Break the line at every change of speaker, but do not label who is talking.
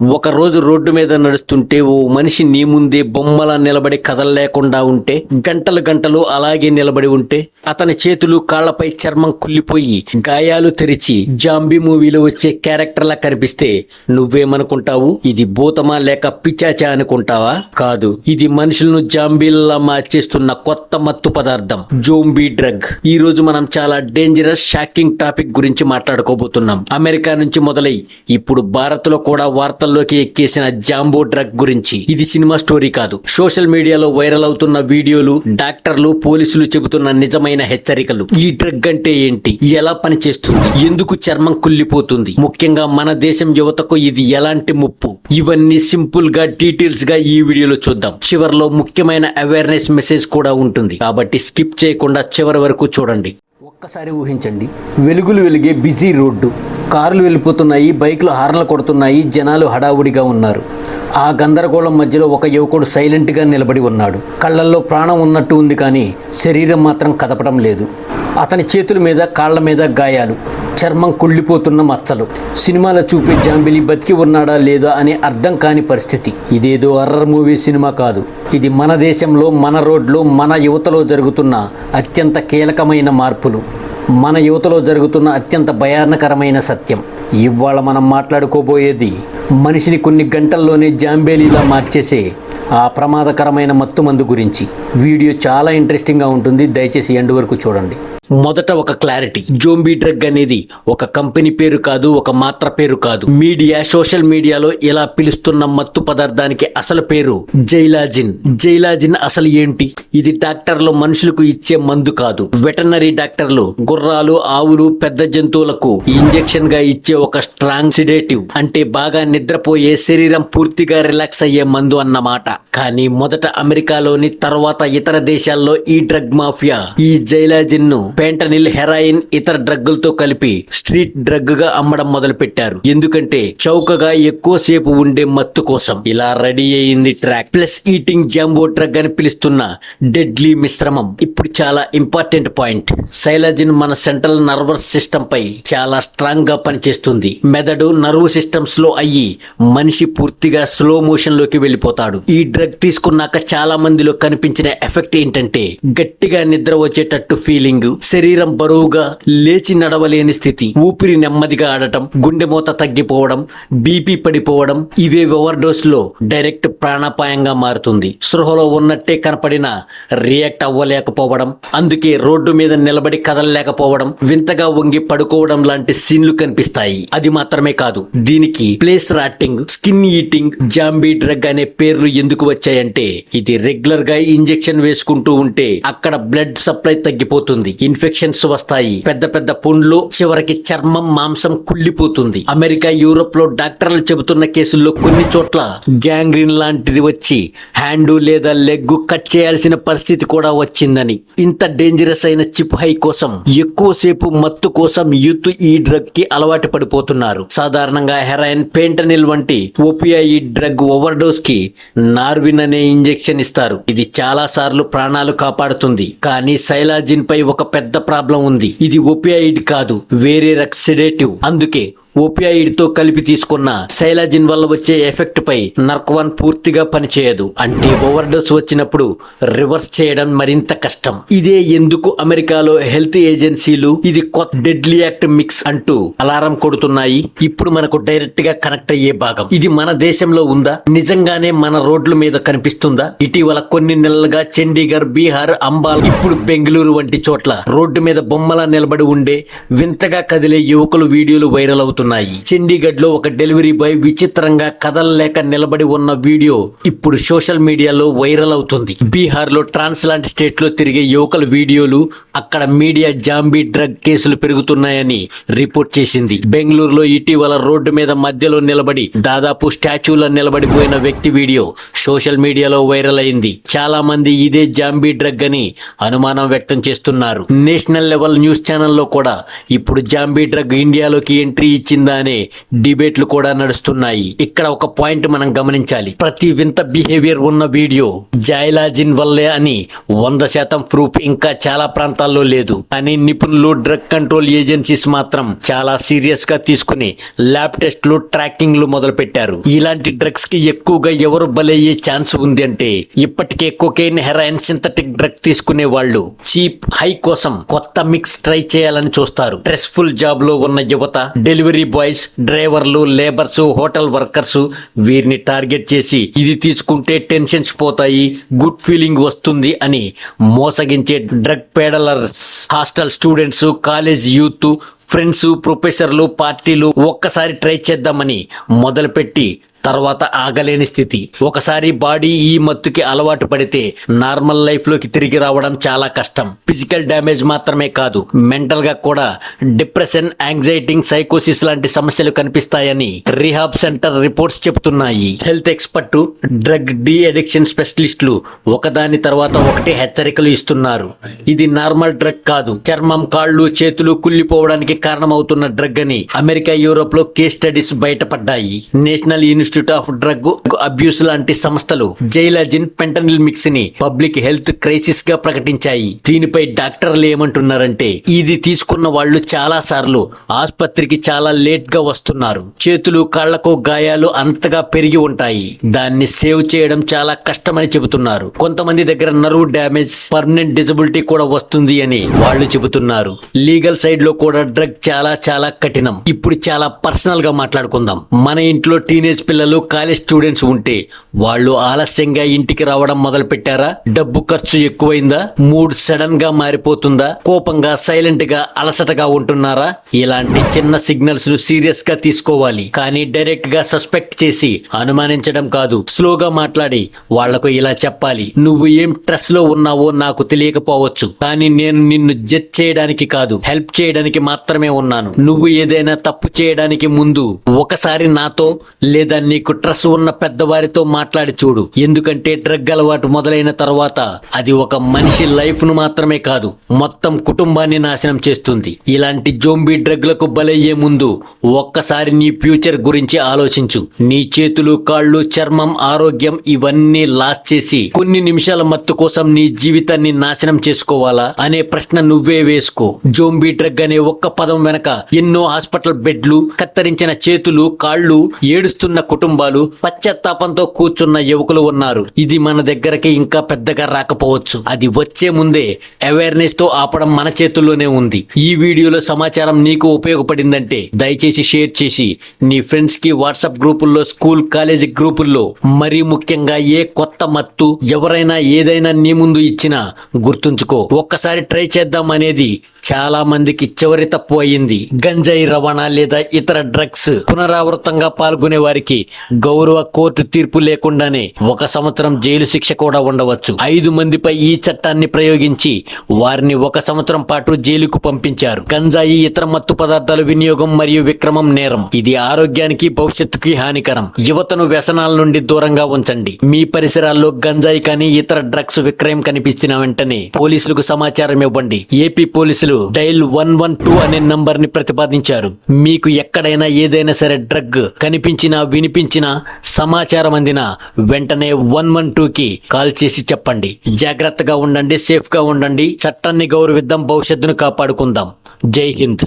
ఒక రోజు రోడ్డు మీద నడుస్తుంటే ఓ మనిషి నీ ముందే బొమ్మలా నిలబడి కదలలేకుండా ఉంటే, గంటలు గంటలు అలాగే నిలబడి ఉంటే, అతని చేతులు కాళ్లపై చర్మం కుళ్ళిపోయి గాయాలు తెరిచి జాంబీ మూవీలో వచ్చే క్యారెక్టర్లా కనిపిస్తే నువ్వేమనుకుంటావు? ఇది భూతమా లేక పిచాచా అనుకుంటావా? కాదు, ఇది మనుషులను జాంబీలలా మార్చేస్తున్న కొత్త మత్తు పదార్థం, జోంబీ డ్రగ్. ఈ రోజు మనం చాలా డేంజరస్ షాకింగ్ టాపిక్ గురించి మాట్లాడుకోబోతున్నాం. అమెరికా నుంచి మొదలై ఇప్పుడు భారత్ లో కూడా వార్తల్లోకి ఎక్కేసిన జాంబో డ్రగ్ గురించి. ఇది సినిమా స్టోరీ కాదు, సోషల్ మీడియాలో వైరల్ అవుతున్న వీడియోలు, డాక్టర్లు, పోలీసులు చెబుతున్న నిజమైన హెచ్చరికలు. ఈ డ్రగ్ అంటే ఏంటి, ఎలా పనిచేస్తుంది, ఎందుకు చర్మం కుళ్ళిపోతుంది, ముఖ్యంగా మన దేశం యువతకు ఇది ఎలాంటి ముప్పు, ఇవన్నీ సింపుల్ గా డీటెయిల్స్ గా ఈ వీడియోలో చూద్దాం. చివర్లో ముఖ్యమైన అవేర్నెస్ మెసేజ్ కూడా ఉంటుంది, కాబట్టి స్కిప్ చేయకుండా చివరి వరకు చూడండి. ఒక్కసారి ఊహించండి, వెలుగులు వెలిగే బిజీ రోడ్డు, కార్లు వెళ్ళిపోతున్నాయి, బైక్లు హార్న్లు కొడుతున్నాయి, జనాలు హడావుడిగా ఉన్నారు. ఆ గందరగోళం మధ్యలో ఒక యువకుడు సైలెంట్గా నిలబడి ఉన్నాడు. కళ్ళల్లో ప్రాణం ఉన్నట్టు ఉంది, కానీ శరీరం మాత్రం కదపడం లేదు. అతని చేతుల మీద, కాళ్ల మీద గాయాలు, చర్మం కుళ్ళిపోతున్న మచ్చలు. సినిమాలో చూపే జాంబిలి బతికి ఉన్నాడా లేదా అనే అర్థం కాని పరిస్థితి. ఇదేదో హర్రర్ మూవీ సినిమా కాదు, ఇది మన దేశంలో, మన రోడ్లో, మన యువతలో జరుగుతున్న అత్యంత కీలకమైన మార్పులు, మన యువతలో జరుగుతున్న అత్యంత భయానకరమైన సత్యం. ఇవాళ మనం మాట్లాడుకోబోయేది మనిషిని కొన్ని గంటల్లోనే జాంబేలీలా మార్చేసే ఆ ప్రమాదకరమైన మత్తుమందు గురించి. వీడియో చాలా ఇంట్రెస్టింగ్గా ఉంటుంది, దయచేసి ఎండ్ వరకు చూడండి. మొదట ఒక క్లారిటీ, జోంబీ డ్రగ్ అనేది ఒక కంపెనీ పేరు కాదు, ఒక మాత్ర పేరు కాదు. మీడియా, సోషల్ మీడియాలో ఇలా పిలుస్తున్న మత్తు పదార్థానికి అసలు పేరు జైలాజిన్. జైలాజిన్ అసలు ఏంటి? ఇది డాక్టర్లు మనుషులకు ఇచ్చే మందు కాదు. వెటర్నరీ డాక్టర్లు గుర్రాలు, ఆవులు, పెద్ద జంతువులకు ఇంజెక్షన్ గా ఇచ్చే ఒక స్ట్రాంగ్ సిడేటివ్, అంటే బాగా నిద్రపోయే, శరీరం పూర్తిగా రిలాక్స్ అయ్యే మందు అన్నమాట. కానీ మొదట అమెరికాలోని, తర్వాత ఇతర దేశాల్లో ఈ డ్రగ్ మాఫియా ఈ జైలాజిన్ ను ఫెంటనిల్, హెరాయిన్, ఇతర డ్రగ్గులతో కలిపి స్ట్రీట్ డ్రగ్ గా అమ్మడం మొదలు పెట్టారు. ఎందుకంటే చౌకగా ఎక్కువసేపు ఉండే మత్తు కోసం. ఇలా రెడీ అయింది track plus eating jumbo drug అని పిలుస్తున్న డెడ్లీ మిశ్రమం. ఇప్పుడు చాలా ఇంపార్టెంట్ పాయింట్, సైలాజిన్ మన సెంట్రల్ నర్వస్ సిస్టమ్ పై చాలా స్ట్రాంగ్ గా పనిచేస్తుంది. మెదడు, నర్వ్ సిస్టమ్స్ లో అయ్యి మనిషి పూర్తిగా స్లో మోషన్ లోకి వెళ్ళిపోతాడు. ఈ డ్రగ్ తీసుకున్నాక చాలా మందిలో కనిపించిన ఎఫెక్ట్ ఏంటంటే గట్టిగా నిద్ర వచ్చేటట్టు ఫీలింగ్, శరీరం బరువుగా, లేచి నడవలేని స్థితి, ఊపిరి నెమ్మదిగా ఆడటం, గుండె మోత తగ్గిపోవడం, బీపీ పడిపోవడం. ఇవే ఓవర్ డోస్ లో డైరెక్ట్ ప్రాణాపాయంగా మారుతుంది. స్పృహలో ఉన్నట్టే కనపడినా రియాక్ట్ అవ్వలేకపోవడం, అందుకే రోడ్డు మీద నిలబడి కదలలేకపోవడం, వింతగా వంగి పడుకోవడం లాంటి సీన్లు కనిపిస్తాయి. అది మాత్రమే కాదు, దీనికి place rating, skin eating, zombie drug అనే పేర్లు ఎందుకు వచ్చాయంటే ఇది రెగ్యులర్ గా ఇంజెక్షన్ వేసుకుంటూ ఉంటే అక్కడ బ్లడ్ సప్లై తగ్గిపోతుంది, ఇన్ఫెక్షన్స్ వస్తాయి, పెద్ద పెద్ద పుండ్లు, చివరికి చర్మం, మాంసం కుళ్ళిపోతుంది. అమెరికా, యూరోప్ లో డాక్టర్లు చెబుతున్న కేసుల్లో కొన్ని చోట్ల గ్యాంగ్రీన్ లాంటిది వచ్చి హ్యాండ్ లేదా లెగ్ కట్ చేయాల్సిన పరిస్థితి కూడా వచ్చిందని. ఇంత డేంజరస్ అయిన చిప్ హై కోసం, ఎక్కువసేపు మత్తు కోసం యూత్ ఈ డ్రగ్ కి అలవాటు పడిపోతున్నారు. సాధారణంగా హెరాయిన్, ఫెంటనిల్ వంటి ఓపియాయిడ్ డ్రగ్ ఓవర్ డోస్ కి నార్విన్ అనే ఇంజెక్షన్ ఇస్తారు. ఇది చాలా సార్లు ప్రాణాలు కాపాడుతుంది. కానీ సైలాజిన్ పై ఒక పెద్ద ప్రాబ్లం ఉంది. ఇది ఓపియాయిడ్ కాదు, వేరే రక సెడేటివ్. అందుకే ఓపియాయిడ్ తో కలిపి తీసుకున్న సైలాజిన్ వల్ల వచ్చే ఎఫెక్ట్ పై నర్క్1 పూర్తిగా పనిచేయదు. అంటే ఓవర్ డోస్ వచ్చినప్పుడు రివర్స్ చేయడం మరింత కష్టం. ఇదే ఎందుకు అమెరికాలో హెల్త్ ఏజెన్సీలు ఇది కొత్త డెడ్లీ యాక్ట్ మిక్స్ అంటూ అలారం కొడుతున్నాయి. ఇప్పుడు మనకు డైరెక్ట్ గా కనెక్ట్ అయ్యే భాగం, ఇది మన దేశంలో ఉందా? నిజంగానే మన రోడ్ల మీద కనిపిస్తుందా? ఇటీవల కొన్ని నెలలుగా చండీగఢ్, బీహార్, అంబాల్, ఇప్పుడు బెంగళూరు వంటి చోట్ల రోడ్డు మీద బొమ్మలా నిలబడి ఉండే, వింతగా కదిలే యువకులు వీడియోలు వైరల్ అవుతున్నాయి. చండీగఢ్ లో ఒక డెలివరీ బాయ్ విచిత్రంగా కదలలేక నిలబడి ఉన్న వీడియో ఇప్పుడు సోషల్ మీడియాలో వైరల్ అవుతుంది. బీహార్ లో ట్రాన్స్ లాంటి స్టేట్ లో తిరిగే యువకుల వీడియోలు, అక్కడ మీడియా జాంబీ డ్రగ్ కేసులు పెరుగుతున్నాయని రిపోర్ట్ చేసింది. బెంగళూరులో ఇటీవల రోడ్డు మీద మధ్యలో నిలబడి దాదాపు స్టాచ్యూలో నిలబడిపోయిన వ్యక్తి వీడియో సోషల్ మీడియాలో వైరల్ అయింది. చాలా మంది ఇదే జాంబీ డ్రగ్ అని అనుమానం వ్యక్తం చేస్తున్నారు. నేషనల్ లెవెల్ న్యూస్ ఛానల్లో కూడా ఇప్పుడు జాంబీ డ్రగ్ ఇండియాలోకి ఎంట్రీ ఇచ్చింది మించిందా అనే డిబేట్లు కూడా నడుస్తున్నాయి. ఇక్కడ ఒక పాయింట్ మనం గమనించాలి. ప్రతి వింత బిహేవియర్ ఉన్న వీడియో జాయిలాజిన్ వల్లే అని 100% ప్రూఫ్ ఇంకా చాలా ప్రాంతాల్లో లేదు. కానీ నిపుణులు, డ్రగ్ కంట్రోల్ ఏజెన్సీస్ మాత్రం చాలా సీరియస్ గా తీసుకుని ల్యాబ్ టెస్ట్లు, ట్రాకింగ్లు మొదలు పెట్టారు. ఇలాంటి డ్రగ్స్ కి ఎక్కువగా ఎవరు బలయ్యే ఛాన్స్ ఉంది అంటే ఇప్పటికే కొకైన్, హెరాయిన్, సింథటిక్ డ్రగ్ తీసుకునే వాళ్ళు చీప్ హై కోసం కొత్త మిక్స్ ట్రై చేయాలని చూస్తారు. స్ట్రెస్ఫుల్ జాబ్ లో ఉన్న యువత, డెలివరీ బాయ్స్, డ్రైవర్లు, లేబర్స్, హోటల్ వర్కర్స్ వీరిని టార్గెట్ చేసి ఇది తీసుకుంటే టెన్షన్స్ పోతాయి, గుడ్ ఫీలింగ్ వస్తుంది అని మోసగించే drug peddlers, hostel students, college youth, friends, ప్రొఫెసర్లు, పార్టీలు ఒక్కసారి ట్రై చేద్దామని మొదలుపెట్టి తర్వాత ఆగలేని స్థితి. ఒకసారి బాడీ ఈ మత్తుకి అలవాటు పడితే నార్మల్ లైఫ్ లోకి తిరిగి రావడం చాలా కష్టం. ఫిజికల్ డ్యామేజ్ మాత్రమే కాదు, మెంటల్ గా కూడా డిప్రెషన్, యాంగ్జైటీ, సైకోసిస్ లాంటి సమస్యలు కనిపిస్తాయని రీహాబ్ సెంటర్ రిపోర్ట్స్ చెబుతున్నాయి. Health expert, drug de addiction స్పెషలిస్టులు ఒకదాని తర్వాత ఒకటి హెచ్చరికలు ఇస్తున్నారు. ఇది నార్మల్ డ్రగ్ కాదు, చర్మం, కాళ్ళు, చేతులు కుళ్ళిపోవడానికి కారణమవుతున్న డ్రగ్ అని అమెరికా, యూరోప్ లో కేస్ స్టడీస్ బయటపడ్డాయి. National institute of drug abuse లాంటి సంస్థలు జైలాజిన్, ఫెంటనిల్ మిక్స్ ని పబ్లిక్ హెల్త్ క్రైసిస్ గా ప్రకటించాయి. దీనిపై డాక్టర్లు ఏమంటున్నారంటే ఇది తీసుకున్న వాళ్ళు చాలా సార్లు ఆసుపత్రికి చాలా లేట్ గా వస్తున్నారు. చేతులు, కాళ్లకు గాయాలు అంతగా పెరిగి ఉంటాయి. దాన్ని సేవ్ చేయడం చాలా కష్టమని చెబుతున్నారు. కొంతమంది దగ్గర నర్వ్ డ్యామేజ్, పర్మనెంట్ డిజబిలిటీ కూడా వస్తుంది అని వాళ్ళు చెబుతున్నారు. లీగల్ సైడ్ లో కూడా డ్రగ్ చాలా చాలా కఠినం. ఇప్పుడు చాలా పర్సనల్ గా మాట్లాడుకుందాం. మన ఇంట్లో టీనేజ్ పిల్లలు, కాలేజ్ స్టూడెంట్స్ ఉంటే వాళ్ళు ఆలస్యంగా ఇంటికి రావడం మొదలు పెట్టారా? డబ్బు ఖర్చు ఎక్కువైందా? మూడ్ సడన్ గా మారిపోతుందా? కోపంగా, సైలెంట్ గా, అలసటగా ఉంటున్నారా? ఇలాంటి చిన్న సిగ్నల్స్ ను సీరియస్ గా తీసుకోవాలి. కానీ డైరెక్ట్ గా సస్పెక్ట్ చేసి అనుమానించడం కాదు. స్లోగా మాట్లాడి వాళ్లకు ఇలా చెప్పాలి, నువ్వు ఏం స్ట్రెస్ లో ఉన్నావో నాకు తెలియకపోవచ్చు, కానీ నేను నిన్ను జడ్జ్ చేయడానికి కాదు, హెల్ప్ చేయడానికి మాత్రమే ఉన్నాను. నువ్వు ఏదైనా తప్పు చేయడానికి ముందు ఒకసారి నాతో లేదా నీకు ట్రస్ట్ ఉన్న పెద్దవారితో మాట్లాడి చూడు. ఎందుకంటే డ్రగ్ అలవాటు మొదలైన తర్వాత అది ఒక మనిషి లైఫ్ ను మాత్రమే కాదు, మొత్తం కుటుంబాన్ని నాశనం చేస్తుంది. ఇలాంటి జోంబీ డ్రగ్లకు బలయ్యే ముందు ఒక్కసారి నీ ఫ్యూచర్ గురించి ఆలోచించు. నీ చేతులు, కాళ్ళు, చర్మం, ఆరోగ్యం ఇవన్నీ లాస్ చేసి కొన్ని నిమిషాల మత్తు కోసం నీ జీవితాన్ని నాశనం చేసుకోవాలా అనే ప్రశ్న నువ్వే వేసుకో. జోంబీ డ్రగ్ అనే ఒక్క పదం వెనక ఎన్నో హాస్పిటల్ బెడ్లు, కత్తరించిన చేతులు, కాళ్ళు, ఏడుస్తున్న కుటుంబాలు, పశ్చాత్తాపంతో కూర్చున్న యువకులు ఉన్నారు. ఇది మన దగ్గరకి ఇంకా పెద్దగా రాకపోవచ్చు. అది వచ్చే ముందే అవేర్నెస్ తో ఆపడం మన చేతుల్లోనే ఉంది. ఈ వీడియోలో సమాచారం నీకు ఉపయోగపడిందంటే దయచేసి షేర్ చేసి నీ ఫ్రెండ్స్ కి, వాట్సాప్ గ్రూపుల్లో, స్కూల్, కాలేజీ గ్రూపుల్లో, మరీ ముఖ్యంగా ఏ కొత్త మత్తు ఎవరైనా ఏదైనా నీ ముందు ఇచ్చినా గుర్తుంచుకో, ఒక్కసారి ట్రై చేద్దాం అనేది చాలా మందికి చివరి తప్పు అయింది. గంజాయి రవాణా లేదా ఇతర డ్రగ్స్ పునరావృతంగా పాల్గొనే వారికి గౌరవ కోర్టు తీర్పు లేకుండానే 1 సంవత్సరం జైలు శిక్ష కూడా ఉండవచ్చు. 5 మందిపై ఈ చట్టాన్ని ప్రయోగించి వారిని 1 సంవత్సరం పాటు జైలుకు పంపించారు. గంజాయి, ఇతర మత్తు పదార్థాల వినియోగం మరియు విక్రమం నేరం. ఇది ఆరోగ్యానికి, భవిష్యత్తుకి హానికరం. యువతను వ్యసనాల నుండి దూరంగా ఉంచండి. మీ పరిసరాల్లో గంజాయి కానీ ఇతర డ్రగ్స్ విక్రయం కనిపించిన వెంటనే పోలీసులకు సమాచారం ఇవ్వండి. ఏపీ పోలీసులు డైల్ 112 అనే నంబర్ ని ప్రతిపాదించారు. మీకు ఎక్కడైనా ఏదైనా సరే డ్రగ్ కనిపించినా, వినిపించినా, సమాచారం అందినా వెంటనే 112కి కాల్ చేసి చెప్పండి. జాగ్రత్తగా ఉండండి, సేఫ్ గా ఉండండి. చట్టాన్ని గౌరవిద్దాం, భవిష్యత్తును కాపాడుకుందాం. జై హింద్.